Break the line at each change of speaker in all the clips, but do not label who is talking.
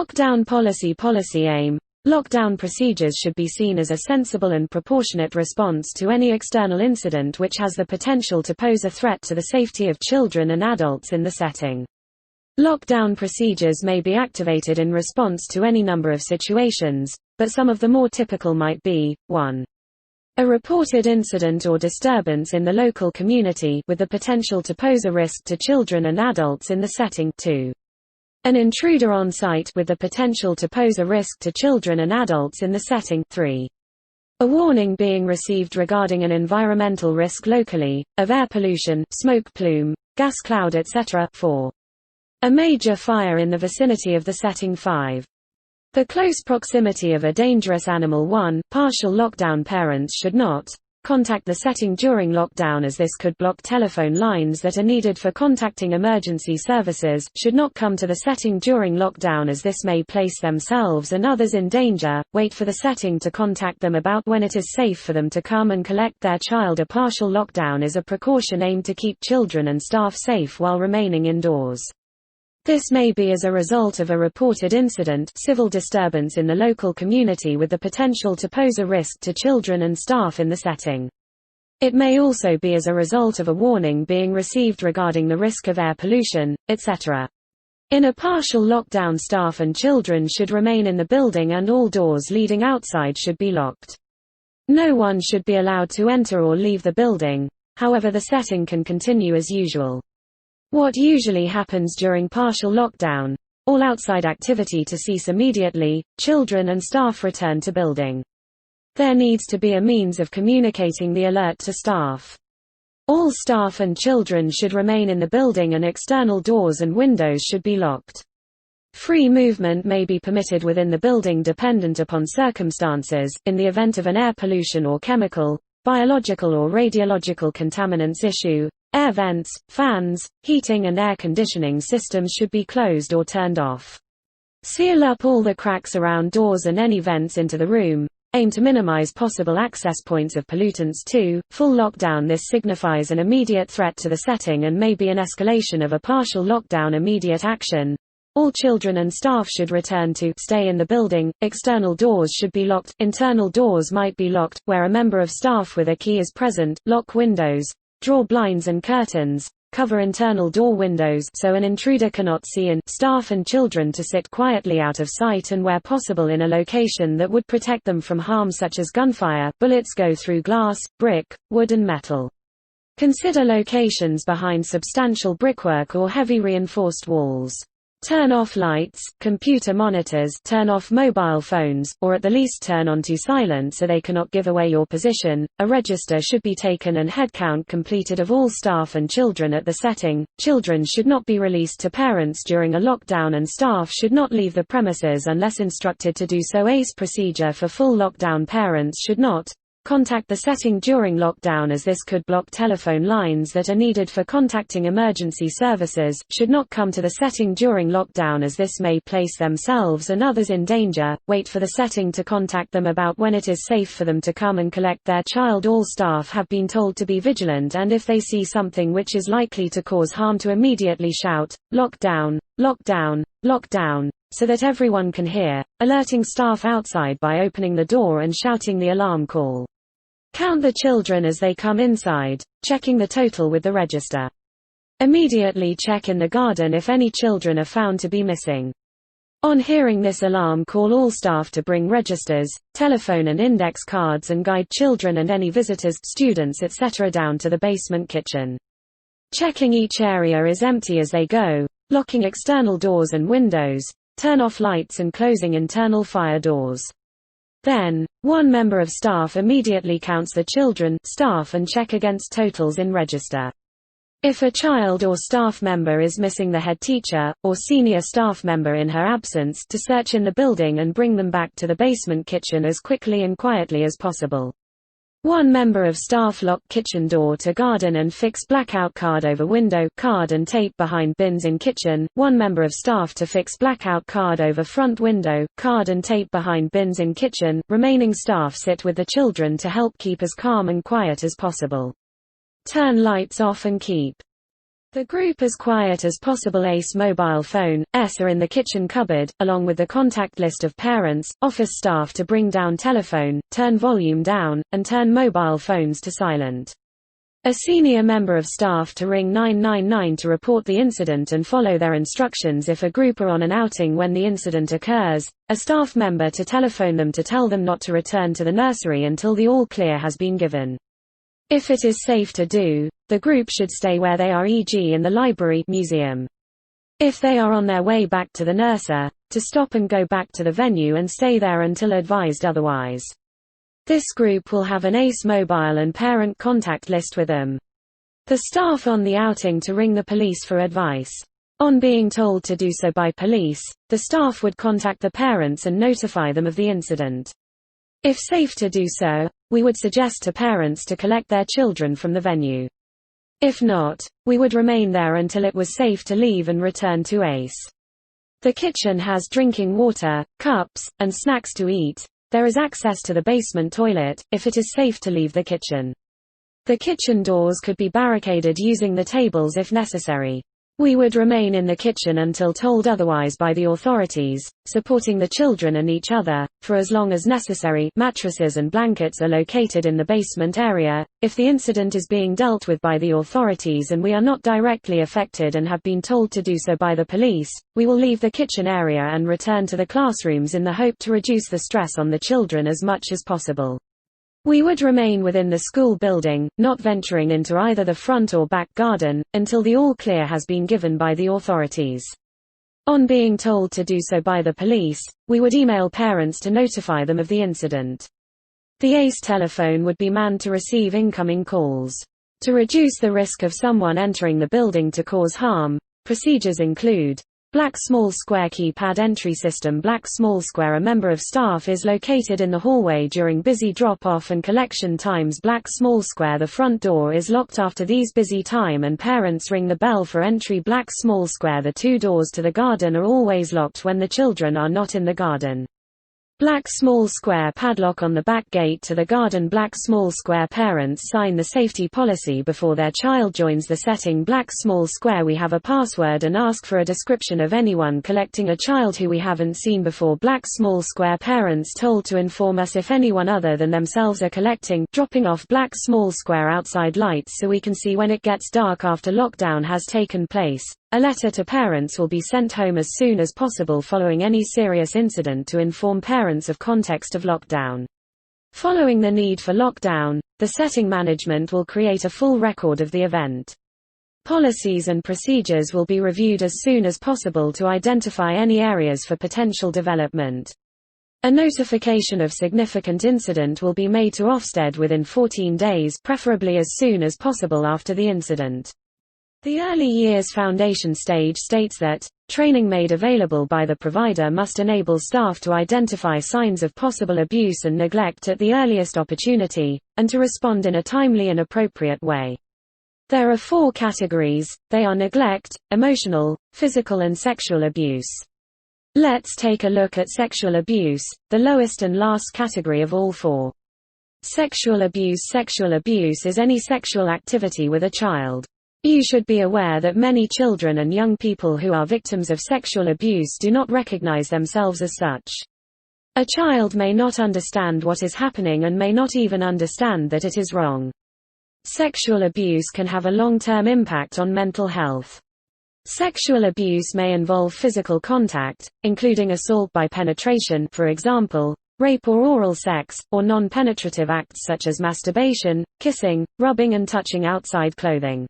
Lockdown policy aim. Lockdown procedures should be seen as a sensible and proportionate response to any external incident which has the potential to pose a threat to the safety of children and adults in the setting. Lockdown procedures may be activated in response to any number of situations, but some of the more typical might be, 1. A reported incident or disturbance in the local community with the potential to pose a risk to children and adults in the setting. 2. An intruder on site with the potential to pose a risk to children and adults in the setting. 3. A warning being received regarding an environmental risk locally, of air pollution, smoke plume, gas cloud etc. 4. A major fire in the vicinity of the setting. 5. The close proximity of a dangerous animal. 1. Partial lockdown. Parents should not contact the setting during lockdown as this could block telephone lines that are needed for contacting emergency services, should not come to the setting during lockdown as this may place themselves and others in danger, wait for the setting to contact them about when it is safe for them to come and collect their child. A partial lockdown is a precaution aimed to keep children and staff safe while remaining indoors. This may be as a result of a reported incident, civil disturbance in the local community with the potential to pose a risk to children and staff in the setting. It may also be as a result of a warning being received regarding the risk of air pollution, etc. In a partial lockdown, staff and children should remain in the building and all doors leading outside should be locked. No one should be allowed to enter or leave the building, however the setting can continue as usual. What usually happens during partial lockdown? All outside activity to cease immediately, children and staff return to building. There needs to be a means of communicating the alert to staff. All staff and children should remain in the building and external doors and windows should be locked. Free movement may be permitted within the building dependent upon circumstances. In the event of an air pollution or chemical, biological or radiological contaminants issue, air vents, fans, heating and air conditioning systems should be closed or turned off. Seal up all the cracks around doors and any vents into the room. Aim to minimize possible access points of pollutants. 2. Full lockdown. This signifies an immediate threat to the setting and may be an escalation of a partial lockdown. Immediate action. All children and staff should return to stay in the building. External doors should be locked. Internal doors might be locked, where a member of staff with a key is present. Lock windows. Draw blinds and curtains, cover internal door windows so an intruder cannot see in. Staff and children to sit quietly out of sight and where possible in a location that would protect them from harm such as gunfire. Bullets go through glass, brick, wood and metal. Consider locations behind substantial brickwork or heavy reinforced walls. Turn off lights, computer monitors, turn off mobile phones, or at the least turn on to silent so they cannot give away your position. A register should be taken and head count completed of all staff and children at the setting. Children should not be released to parents during a lockdown and staff should not leave the premises unless instructed to do so. ACE procedure for full lockdown. Parents should not contact the setting during lockdown as this could block telephone lines that are needed for contacting emergency services, should not come to the setting during lockdown as this may place themselves and others in danger, wait for the setting to contact them about when it is safe for them to come and collect their child. All staff have been told to be vigilant and if they see something which is likely to cause harm to immediately shout, "Lockdown, lockdown, lockdown," so that everyone can hear, alerting staff outside by opening the door and shouting the alarm call. Count the children as they come inside, checking the total with the register. Immediately check in the garden if any children are found to be missing. On hearing this alarm, call all staff to bring registers, telephone and index cards and guide children and any visitors, students etc. down to the basement kitchen. Checking each area is empty as they go, locking external doors and windows, turn off lights and closing internal fire doors. Then, one member of staff immediately counts the children, staff and check against totals in register. If a child or staff member is missing, the head teacher, or senior staff member in her absence, to search in the building and bring them back to the basement kitchen as quickly and quietly as possible. One member of staff lock kitchen door to garden and fix blackout card over window, card and tape behind bins in kitchen. One member of staff to fix blackout card over front window, card and tape behind bins in kitchen. Remaining staff sit with the children to help keep as calm and quiet as possible. Turn lights off and keep The group as quiet as possible. Ace mobile phone, are in the kitchen cupboard, along with the contact list of parents, office staff to bring down telephone, turn volume down, and turn mobile phones to silent. A senior member of staff to ring 999 to report the incident and follow their instructions if a group are on an outing when the incident occurs. A staff member to telephone them to tell them not to return to the nursery until the all clear has been given. If it is safe to do, the group should stay where they are, e.g. in the library, museum. If they are on their way back to the nursery, to stop and go back to the venue and stay there until advised otherwise. This group will have an ACE mobile and parent contact list with them. The staff on the outing to ring the police for advice. On being told to do so by police, the staff would contact the parents and notify them of the incident. If safe to do so, we would suggest to parents to collect their children from the venue. If not, we would remain there until it was safe to leave and return to ACE. The kitchen has drinking water, cups, and snacks to eat. There is access to the basement toilet, if it is safe to leave the kitchen. The kitchen doors could be barricaded using the tables if necessary. We would remain in the kitchen until told otherwise by the authorities, supporting the children and each other, for as long as necessary. Mattresses and blankets are located in the basement area. If the incident is being dealt with by the authorities and we are not directly affected and have been told to do so by the police, we will leave the kitchen area and return to the classrooms in the hope to reduce the stress on the children as much as possible. We would remain within the school building, not venturing into either the front or back garden, until the all clear has been given by the authorities. On being told to do so by the police, we would email parents to notify them of the incident. The ACE telephone would be manned to receive incoming calls. To reduce the risk of someone entering the building to cause harm, procedures include: Black small square keypad entry system. Black small square. A member of staff is located in the hallway during busy drop-off and collection times. Black small square. The front door is locked after these busy time and parents ring the bell for entry. Black small square. The two doors to the garden are always locked when the children are not in the garden. Black small square. Padlock on the back gate to the garden. Black small square. Parents sign the safety policy before their child joins the setting. Black small square. We have a password and ask for a description of anyone collecting a child who we haven't seen before. Black small square. Parents told to inform us if anyone other than themselves are collecting, dropping off. Black small square. Outside lights so we can see when it gets dark after lockdown has taken place. A letter to parents will be sent home as soon as possible following any serious incident to inform parents of context of lockdown. Following the need for lockdown, the setting management will create a full record of the event. Policies and procedures will be reviewed as soon as possible to identify any areas for potential development. A notification of significant incident will be made to Ofsted within 14 days, preferably as soon as possible after the incident. The early years foundation stage states that, training made available by the provider must enable staff to identify signs of possible abuse and neglect at the earliest opportunity, and to respond in a timely and appropriate way. There are 4 categories, they are neglect, emotional, physical and sexual abuse. Let's take a look at sexual abuse, the lowest and last category of all 4. Sexual abuse. Sexual abuse is any sexual activity with a child. You should be aware that many children and young people who are victims of sexual abuse do not recognize themselves as such. A child may not understand what is happening and may not even understand that it is wrong. Sexual abuse can have a long-term impact on mental health. Sexual abuse may involve physical contact, including assault by penetration, for example, rape or oral sex, or non-penetrative acts such as masturbation, kissing, rubbing and touching outside clothing.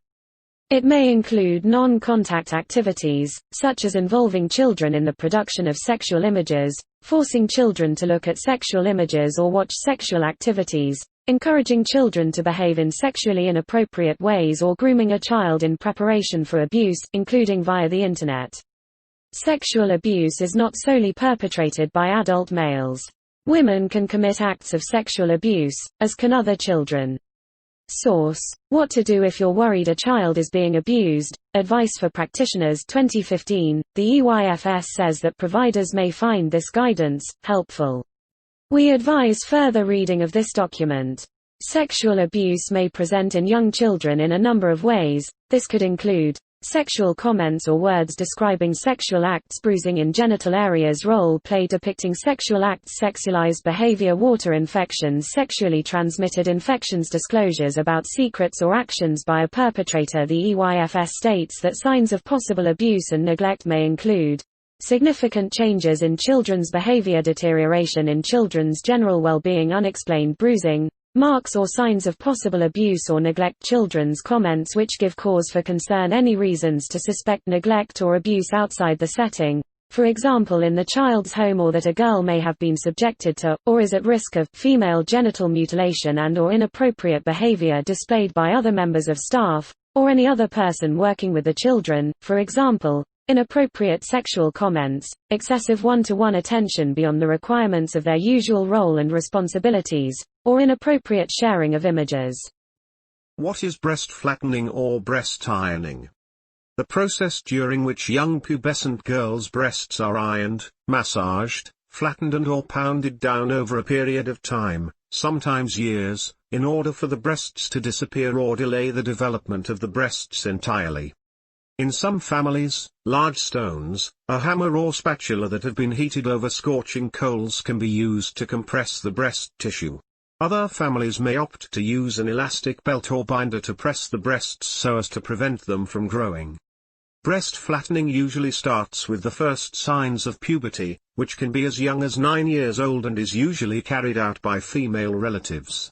It may include non-contact activities, such as involving children in the production of sexual images, forcing children to look at sexual images or watch sexual activities, encouraging children to behave in sexually inappropriate ways or grooming a child in preparation for abuse, including via the Internet. Sexual abuse is not solely perpetrated by adult males. Women can commit acts of sexual abuse, as can other children. Source: What to do if you're worried a child is being abused, Advice for Practitioners 2015. The EYFS says that providers may find this guidance helpful. We advise further reading of this document. Sexual abuse may present in young children in a number of ways. This could include Sexual comments or words describing sexual acts. Bruising in genital areas. Role play depicting sexual acts. Sexualized behavior. Water infections. Sexually transmitted infections. Disclosures about secrets or actions by a perpetrator. The EYFS states that signs of possible abuse and neglect may include significant changes in children's behavior, deterioration in children's general well-being, unexplained bruising, marks or signs of possible abuse or neglect. Children's comments which give cause for concern. Any reasons to suspect neglect or abuse outside the setting, for example in the child's home, or that a girl may have been subjected to, or is at risk of, female genital mutilation and or inappropriate behavior displayed by other members of staff, or any other person working with the children, for example, inappropriate sexual comments, excessive one-to-one attention beyond the requirements of their usual role and responsibilities, or inappropriate sharing of images.
What is breast flattening or breast ironing? The process during which young pubescent girls' breasts are ironed, massaged, flattened and or pounded down over a period of time, sometimes years, in order for the breasts to disappear or delay the development of the breasts entirely. In some families, large stones, a hammer or spatula that have been heated over scorching coals can be used to compress the breast tissue. Other families may opt to use an elastic belt or binder to press the breasts so as to prevent them from growing. Breast flattening usually starts with the first signs of puberty, which can be as young as 9 years old and is usually carried out by female relatives.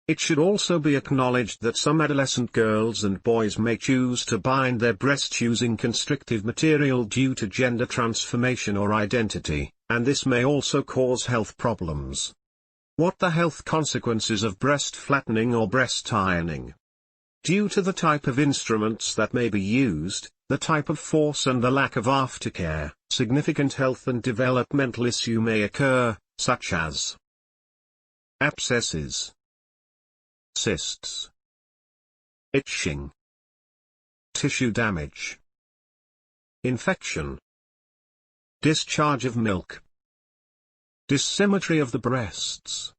It should also be acknowledged that some adolescent girls and boys may choose to bind their breasts using constrictive material due to gender transformation or identity, and this may also cause health problems. What the health consequences of breast flattening or breast ironing? Due to the type of instruments that may be used, the type of force and the lack of aftercare, significant health and developmental issue may occur, such as abscesses, cysts, itching, tissue damage, infection, discharge of milk, dissymmetry of the breasts,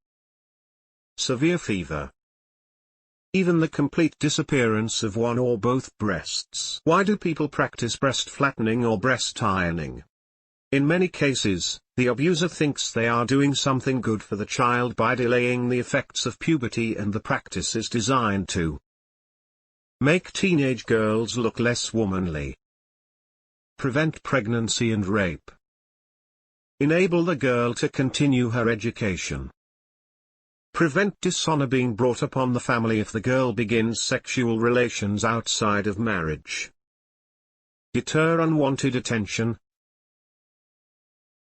severe fever, even the complete disappearance of one or both breasts. Why do people practice breast flattening or breast ironing? In many cases, the abuser thinks they are doing something good for the child by delaying the effects of puberty, and the practice is designed to make teenage girls look less womanly, prevent pregnancy and rape, enable the girl to continue her education, prevent dishonor being brought upon the family if the girl begins sexual relations outside of marriage, deter unwanted attention,